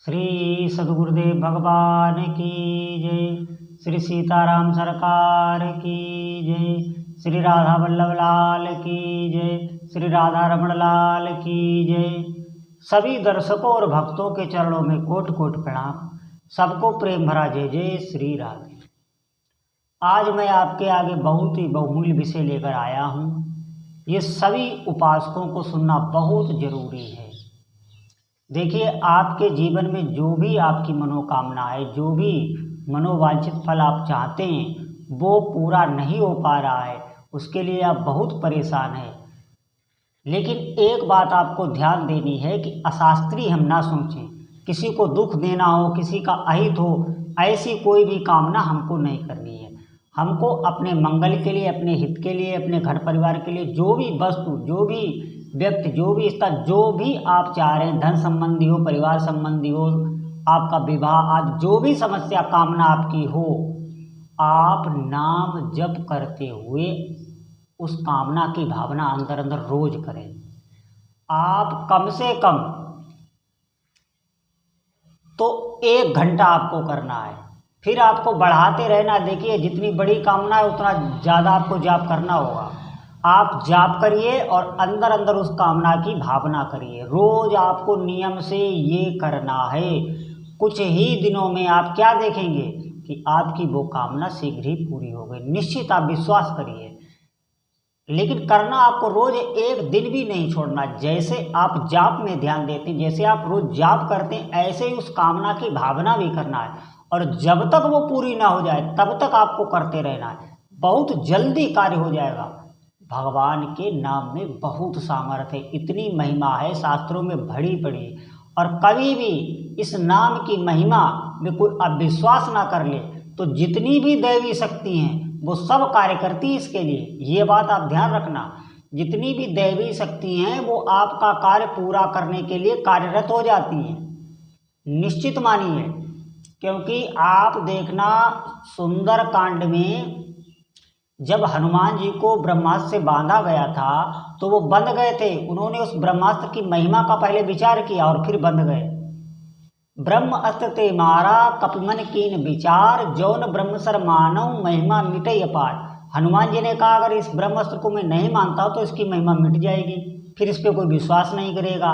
श्री सद्गुरुदेव भगवान की जय। श्री सीताराम सरकार की जय। श्री राधा वल्लभ लाल की जय। श्री राधा रमण लाल की जय। सभी दर्शकों और भक्तों के चरणों में कोटि कोटि प्रणाम। सबको प्रेम भरा जय जय श्री राधे। आज मैं आपके आगे बहुत ही बहुमूल्य विषय लेकर आया हूँ। ये सभी उपासकों को सुनना बहुत जरूरी है। देखिए, आपके जीवन में जो भी आपकी मनोकामना है, जो भी मनोवांछित फल आप चाहते हैं, वो पूरा नहीं हो पा रहा है, उसके लिए आप बहुत परेशान हैं। लेकिन एक बात आपको ध्यान देनी है कि अशास्त्रीय हम ना सोचें। किसी को दुख देना हो, किसी का अहित हो, ऐसी कोई भी कामना हमको नहीं करनी है। हमको अपने मंगल के लिए, अपने हित के लिए, अपने घर परिवार के लिए जो भी वस्तु, जो भी व्यक्ति, जो भी स्तर, जो भी आप चाह रहे हैं, धन संबंधी हो, परिवार संबंधी हो, आपका विवाह, आज जो भी समस्या कामना आपकी हो, आप नाम जप करते हुए उस कामना की भावना अंदर अंदर रोज करें। आप कम से कम तो 1 घंटा आपको करना है, फिर आपको बढ़ाते रहना। देखिए, जितनी बड़ी कामना है उतना ज़्यादा आपको जाप करना होगा। आप जाप करिए और अंदर अंदर उस कामना की भावना करिए। रोज आपको नियम से ये करना है। कुछ ही दिनों में आप क्या देखेंगे कि आपकी वो कामना शीघ्र ही पूरी हो गई। निश्चित आप विश्वास करिए। लेकिन करना आपको रोज 1 दिन भी नहीं छोड़ना। जैसे आप जाप में ध्यान देते हैं, जैसे आप रोज जाप करते हैं, ऐसे ही उस कामना की भावना भी करना है। और जब तक वो पूरी ना हो जाए तब तक आपको करते रहना है। बहुत जल्दी कार्य हो जाएगा। भगवान के नाम में बहुत सामर्थ्य है, इतनी महिमा है, शास्त्रों में भरी पड़ी। और कभी भी इस नाम की महिमा में कोई अविश्वास ना कर ले तो जितनी भी दैवी शक्ति हैं वो सब कार्य करती है इसके लिए। ये बात आप ध्यान रखना। जितनी भी दैवी शक्ति हैं वो आपका कार्य पूरा करने के लिए कार्यरत हो जाती हैं। निश्चित मानिए, क्योंकि आप देखना, सुंदर कांड में जब हनुमान जी को ब्रह्मास्त्र से बांधा गया था तो वो बंध गए थे। उन्होंने उस ब्रह्मास्त्र की महिमा का पहले विचार किया और फिर बंध गए। ब्रह्म अस्त्र ते मारा कपिमन कीन विचार, जौन ब्रह्मसर मानव महिमा मिटे अपार। हनुमान जी ने कहा, अगर इस ब्रह्मास्त्र को मैं नहीं मानता तो इसकी महिमा मिट जाएगी, फिर इस पर कोई विश्वास नहीं करेगा।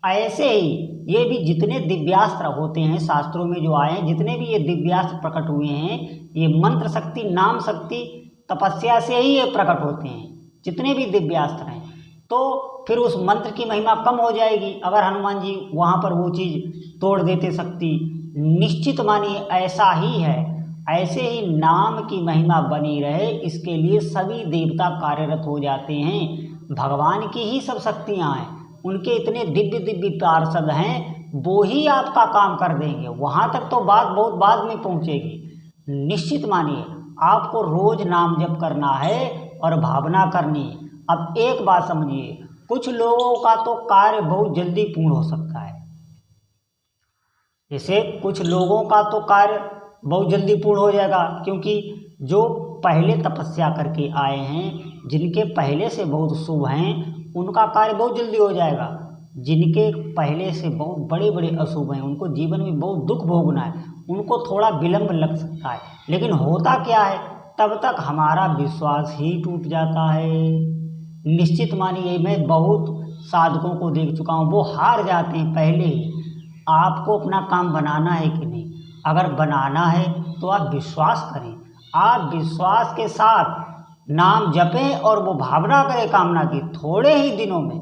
ऐसे ही ये भी जितने दिव्यास्त्र होते हैं शास्त्रों में जो आए हैं, जितने भी ये दिव्यास्त्र प्रकट हुए हैं, ये मंत्र शक्ति, नाम शक्ति, तपस्या से ही ये प्रकट होते हैं। जितने भी दिव्यास्त्र हैं, तो फिर उस मंत्र की महिमा कम हो जाएगी अगर हनुमान जी वहाँ पर वो चीज़ तोड़ देते शक्ति। निश्चित मानिए ऐसा ही है। ऐसे ही नाम की महिमा बनी रहे, इसके लिए सभी देवता कार्यरत हो जाते हैं। भगवान की ही सब शक्तियाँ हैं, उनके इतने दिव्य दिव्य पार्षद हैं, वो ही आपका काम कर देंगे। वहाँ तक तो बात बहुत बाद में पहुँचेगी। निश्चित मानिए आपको रोज नाम जप करना है और भावना करनी। अब एक बात समझिए, कुछ लोगों का तो कार्य बहुत जल्दी पूर्ण हो सकता है। जैसे कुछ लोगों का तो कार्य बहुत जल्दी पूर्ण हो जाएगा, क्योंकि जो पहले तपस्या करके आए हैं, जिनके पहले से बहुत शुभ हैं, उनका कार्य बहुत जल्दी हो जाएगा। जिनके पहले से बहुत बड़े बड़े अशुभ हैं, उनको जीवन में बहुत दुख भोगना है, उनको थोड़ा विलंब लग सकता है। लेकिन होता क्या है, तब तक हमारा विश्वास ही टूट जाता है। निश्चित मानिए, मैं बहुत साधकों को देख चुका हूँ, वो हार जाते हैं पहले ही। आपको अपना काम बनाना है कि नहीं? अगर बनाना है तो आप विश्वास करें। आप विश्वास के साथ नाम जपें और वो भावना करें कामना की। थोड़े ही दिनों में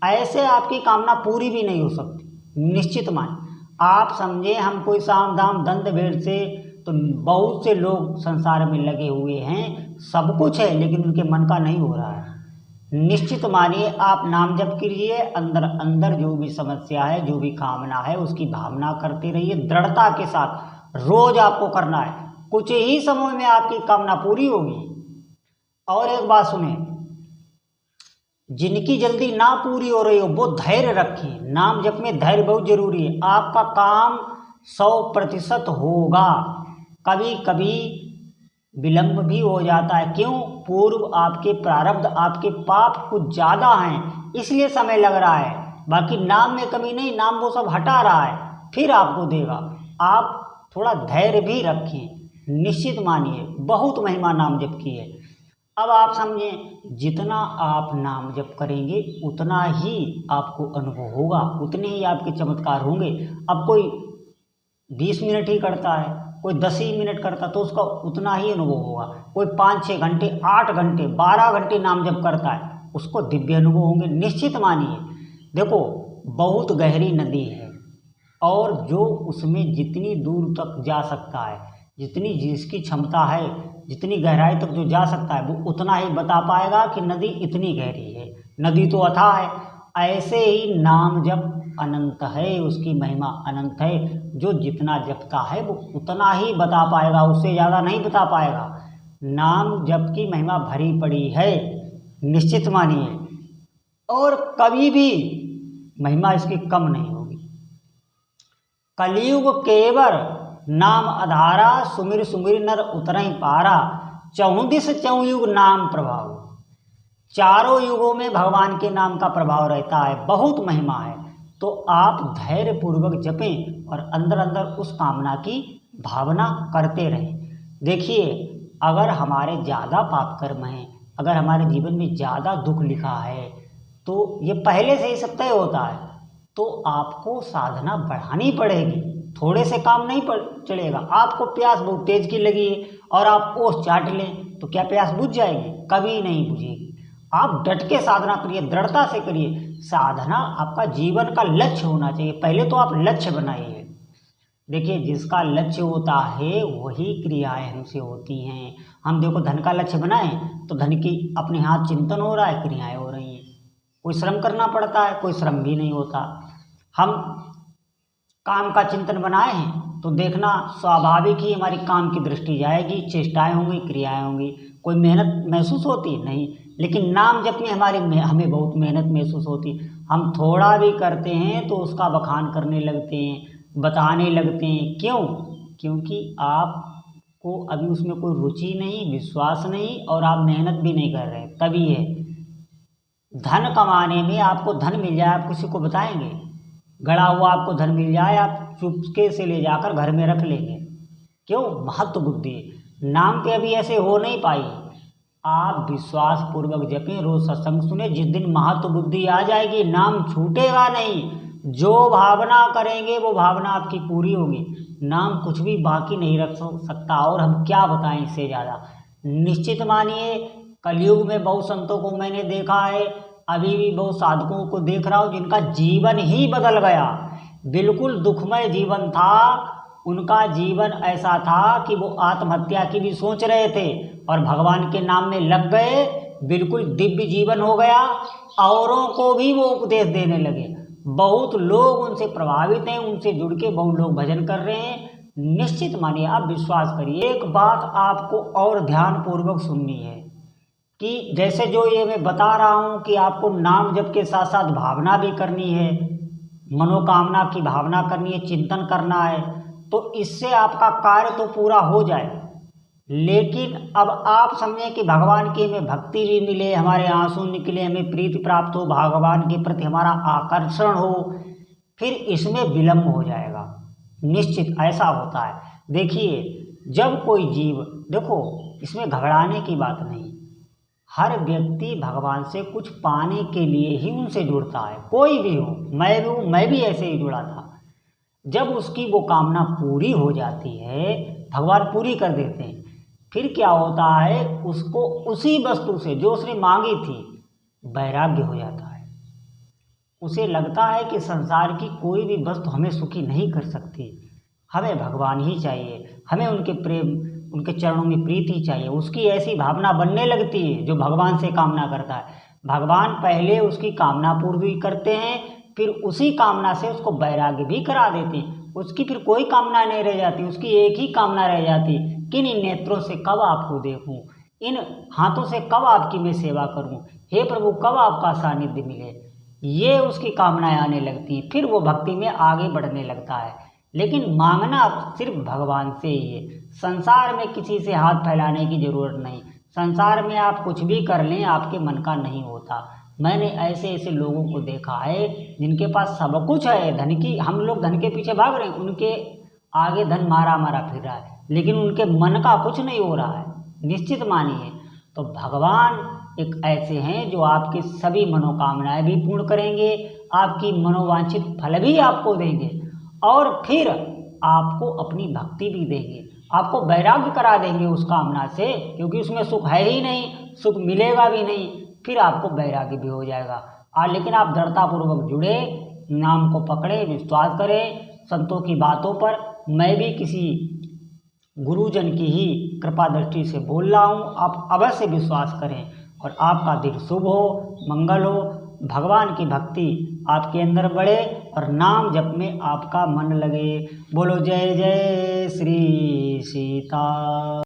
ऐसे आपकी कामना पूरी भी नहीं हो सकती। निश्चित मानिए, आप समझे, हम कोई साम दाम दंड भेद से, तो बहुत से लोग संसार में लगे हुए हैं, सब कुछ है, लेकिन उनके मन का नहीं हो रहा है। निश्चित मानिए आप नाम जप कीजिए, अंदर अंदर जो भी समस्या है, जो भी कामना है, उसकी भावना करते रहिए दृढ़ता के साथ। रोज आपको करना है, कुछ ही समय में आपकी कामना पूरी होगी। और एक बात सुने, जिनकी जल्दी ना पूरी हो रही हो वो धैर्य रखें। नाम जप में धैर्य बहुत जरूरी है। आपका काम 100% होगा। कभी कभी विलंब भी हो जाता है। क्यों? पूर्व आपके प्रारब्ध, आपके पाप कुछ ज़्यादा हैं, इसलिए समय लग रहा है। बाकी नाम में कमी नहीं, नाम वो सब हटा रहा है। फिर आपको देगा। आप थोड़ा धैर्य भी रखें, निश्चित मानिए बहुत महिमा नाम जप की है। अब आप समझें, जितना आप नाम जप करेंगे उतना ही आपको अनुभव होगा, उतने ही आपके चमत्कार होंगे। अब कोई 20 मिनट ही करता है, कोई 10 ही मिनट करता तो उसका उतना ही अनुभव होगा। कोई 5-6 घंटे, 8 घंटे, 12 घंटे नाम जप करता है, उसको दिव्य अनुभव होंगे, निश्चित मानिए। देखो, बहुत गहरी नदी है और जो उसमें जितनी दूर तक जा सकता है, जितनी जिसकी क्षमता है, जितनी गहराई तक जो जा सकता है, वो उतना ही बता पाएगा कि नदी इतनी गहरी है। नदी तो अथाह है। ऐसे ही नाम जप अनंत है, उसकी महिमा अनंत है। जो जितना जपता है वो उतना ही बता पाएगा, उससे ज़्यादा नहीं बता पाएगा। नाम जप की महिमा भरी पड़ी है, निश्चित मानिए, और कभी भी महिमा इसकी कम नहीं होगी। कलयुग केवर नाम आधारा, सुमिर सुमिर नर उतरहि पारा, 34 चौयुग नाम प्रभाव। चारों युगों में भगवान के नाम का प्रभाव रहता है, बहुत महिमा है। तो आप धैर्य पूर्वक जपें और अंदर अंदर उस कामना की भावना करते रहें। देखिए, अगर हमारे ज़्यादा पाप कर्म हैं, अगर हमारे जीवन में ज़्यादा दुख लिखा है, तो ये पहले से ही सब तय होता है, तो आपको साधना बढ़ानी पड़ेगी। थोड़े से काम नहीं चलेगा। आपको प्यास बहुत तेज की लगी है और आप ओस चाट लें तो क्या प्यास बुझ जाएगी? कभी नहीं बुझेगी। आप डट के साधना करिए, दृढ़ता से करिए। साधना आपका जीवन का लक्ष्य होना चाहिए। पहले तो आप लक्ष्य बनाइए। देखिए, जिसका लक्ष्य होता है वही क्रियाएं हमसे होती हैं। हम देखो, धन का लक्ष्य बनाएं तो धन की अपने हाथ चिंतन हो रहा है, क्रियाएं हो रही हैं। कोई श्रम करना पड़ता है, कोई श्रम भी नहीं होता। हम काम का चिंतन बनाए हैं तो देखना स्वाभाविक ही हमारी काम की दृष्टि जाएगी, चेष्टाएं होंगी, क्रियाएं होंगी। कोई मेहनत महसूस होती नहीं, लेकिन नाम जप में हमें बहुत मेहनत महसूस होती। हम थोड़ा भी करते हैं तो उसका बखान करने लगते हैं, बताने लगते हैं। क्यों? क्योंकि आपको अभी उसमें कोई रुचि नहीं, विश्वास नहीं, और आप मेहनत भी नहीं कर रहे। तभी है धन कमाने में आपको धन मिल जाए, आप किसी को बताएंगे? गड़ा हुआ आपको धन मिल जाए, आप चुपके से ले जाकर घर में रख लेंगे। क्यों? महत्व बुद्धि। नाम पे अभी ऐसे हो नहीं पाई। आप विश्वास पूर्वक जपें, रोज सत्संग सुने। जिस दिन महत्व बुद्धि आ जाएगी, नाम छूटेगा नहीं। जो भावना करेंगे वो भावना आपकी पूरी होगी। नाम कुछ भी बाकी नहीं रख सकता, और हम क्या बताएं इससे ज़्यादा। निश्चित मानिए, कलयुग में बहुत संतों को मैंने देखा है, अभी भी बहुत साधकों को देख रहा हूँ जिनका जीवन ही बदल गया। बिल्कुल दुखमय जीवन था, उनका जीवन ऐसा था कि वो आत्महत्या की भी सोच रहे थे और भगवान के नाम में लग गए। बिल्कुल दिव्य जीवन हो गया, औरों को भी वो उपदेश देने लगे। बहुत लोग उनसे प्रभावित हैं, उनसे जुड़ के बहुत लोग भजन कर रहे हैं। निश्चित मानिए, आप विश्वास करिए। एक बात आपको और ध्यान पूर्वक सुननी है कि जैसे जो ये मैं बता रहा हूँ कि आपको नाम जप के साथ साथ भावना भी करनी है, मनोकामना की भावना करनी है, चिंतन करना है, तो इससे आपका कार्य तो पूरा हो जाए। लेकिन अब आप समझें कि भगवान की हमें भक्ति भी मिले, हमारे आंसू निकले, हमें प्रीति प्राप्त हो, भगवान के प्रति हमारा आकर्षण हो, फिर इसमें विलम्ब हो जाएगा। निश्चित ऐसा होता है। देखिए, जब कोई जीव, देखो इसमें घबराने की बात नहीं, हर व्यक्ति भगवान से कुछ पाने के लिए ही उनसे जुड़ता है। कोई भी हो, मैं भी ऐसे ही जुड़ा था। जब उसकी वो कामना पूरी हो जाती है, भगवान पूरी कर देते हैं, फिर क्या होता है, उसको उसी वस्तु से जो उसने मांगी थी वैराग्य हो जाता है। उसे लगता है कि संसार की कोई भी वस्तु हमें सुखी नहीं कर सकती, हमें भगवान ही चाहिए, हमें उनके प्रेम, उनके चरणों में प्रीति चाहिए। उसकी ऐसी भावना बनने लगती है जो भगवान से कामना करता है। भगवान पहले उसकी कामना पूरी करते हैं, फिर उसी कामना से उसको वैराग्य भी करा देते हैं। उसकी फिर कोई कामना नहीं रह जाती, उसकी एक ही कामना रह जाती कि इन नेत्रों से कब आपको देखूं, इन हाथों से कब आपकी मैं सेवा करूं, हे प्रभु कब आपका सानिध्य मिले। ये उसकी कामनाएं आने लगती हैं, फिर वो भक्ति में आगे बढ़ने लगता है। लेकिन मांगना सिर्फ भगवान से ही है। संसार में किसी से हाथ फैलाने की जरूरत नहीं। संसार में आप कुछ भी कर लें, आपके मन का नहीं होता। मैंने ऐसे ऐसे लोगों को देखा है जिनके पास सब कुछ है, धन की, हम लोग धन के पीछे भाग रहे हैं, उनके आगे धन मारा मारा फिर रहा है, लेकिन उनके मन का कुछ नहीं हो रहा है। निश्चित मानिए, तो भगवान एक ऐसे हैं जो आपकी सभी मनोकामनाएं भी पूर्ण करेंगे, आपकी मनोवांछित फल भी आपको देंगे, और फिर आपको अपनी भक्ति भी देंगे, आपको वैराग्य करा देंगे उस कामना से, क्योंकि उसमें सुख है ही नहीं, सुख मिलेगा भी नहीं, फिर आपको वैराग्य भी हो जाएगा। लेकिन आप दृढ़तापूर्वक जुड़े, नाम को पकड़े, विश्वास करें संतों की बातों पर। मैं भी किसी गुरुजन की ही कृपा दृष्टि से बोल रहा हूँ, आप अवश्य विश्वास करें और आपका दिन शुभ हो, मंगल हो, भगवान की भक्ति आपके अंदर बढ़े और नाम जप में आपका मन लगे। बोलो जय जय श्री सीता।